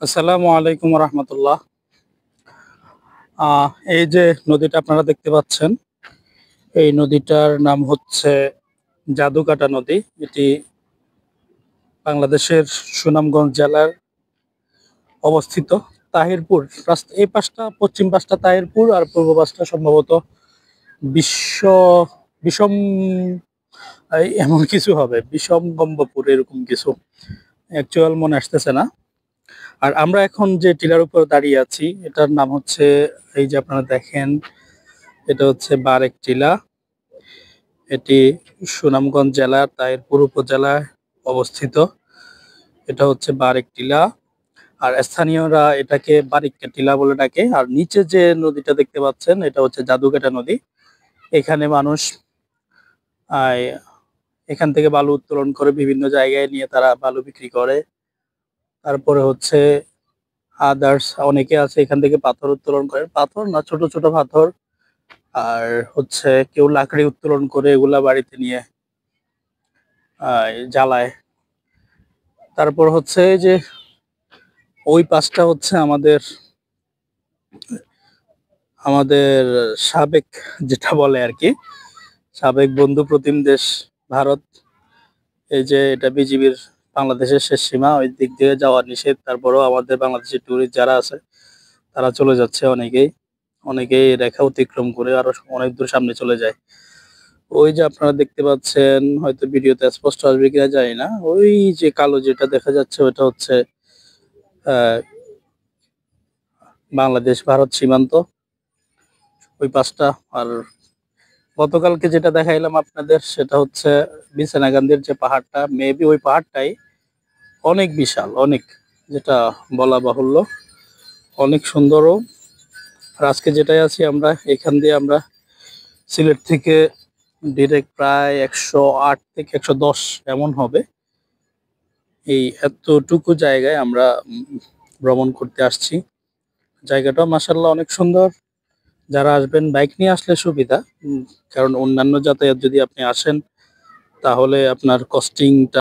আসসালামু আলাইকুম রহমতুল্লাহ। এই যে নদীটা আপনারা দেখতে পাচ্ছেন, এই নদীটার নাম হচ্ছে জাদুকাটা নদী। এটি বাংলাদেশের সুনামগঞ্জ জেলার অবস্থিত। তাহিরপুর এই পাশটা, পশ্চিম পাশটা তাহিরপুর আর পূর্ব পাশটা সম্ভবত বিশ্ব বিষম এমন কিছু হবে, বিষম গম্বপুর এরকম কিছু, অ্যাকচুয়াল মনে আসতেছে না। আর আমরা এখন যে টিলার উপর দাঁড়িয়ে আছি এটার নাম হচ্ছে, এই যে আপনারা দেখেন, এটা হচ্ছে বারেক টিলা। এটি সুনামগঞ্জ জেলার তাহিরপুর উপজেলায় অবস্থিত। এটা হচ্ছে বারেক টিলা, আর স্থানীয়রা এটাকে বারিক্কা টিলা বলে ডাকে। আর নিচে যে নদীটা দেখতে পাচ্ছেন এটা হচ্ছে জাদুকাটা নদী। এখানে মানুষ আহ, এখান থেকে বালু উত্তোলন করে বিভিন্ন জায়গায় নিয়ে তারা বালু বিক্রি করে। তারপরে হচ্ছে আদার্স অনেকে আছে এখান থেকে পাথর উত্তোলন করে, পাথর না, ছোট ছোট পাথর। আর হচ্ছে কেউ লাকড়ি উত্তোলন করে এগুলা বাড়িতে নিয়ে জ্বালায়। তারপর হচ্ছে যে ওই পাশটা হচ্ছে আমাদের আমাদের সাবেক, যেটা বলে আর কি, সাবেক বন্ধু প্রতিম দেশ ভারত। এই যে এটা বিজিবির বাংলাদেশের শেষ সীমা, ওই দিক দিয়ে যাওয়া নিষেধ। তারপরেও আমাদের বাংলাদেশের ট্যুরিস্ট যারা আছে তারা চলে যাচ্ছে, অনেকেই অনেকেই রেখা অতিক্রম করে আরো অনেক দূর সামনে চলে যায়। ওই যে আপনারা দেখতে পাচ্ছেন, হয়তো ভিডিওতে স্পষ্ট আসবে কিনা জানি না, ওই যে কালো যেটা দেখা যাচ্ছে ওটা হচ্ছে আহ বাংলাদেশ ভারত সীমান্ত, ওই পাশটা। আর গতকালকে যেটা দেখাইলাম আপনাদের সেটা হচ্ছে বিছানাকান্দির যে পাহাড়টা, মেবি ওই পাহাড়টাই অনেক বিশাল, অনেক, যেটা বলা বাহুল্য, অনেক সুন্দরও। আর আজকে যেটাই আছি আমরা, এখান দিয়ে আমরা সিলেট থেকে ডিরেক্ট প্রায় 108 থেকে 110 এমন হবে, এই এতটুকু জায়গায় আমরা ভ্রমণ করতে আসছি। জায়গাটা মাশাআল্লাহ অনেক সুন্দর। যারা আসবেন বাইক নিয়ে আসলে সুবিধা, কারণ অন্যান্য যাতায়াত যদি আপনি আসেন তাহলে আপনার কস্টিংটা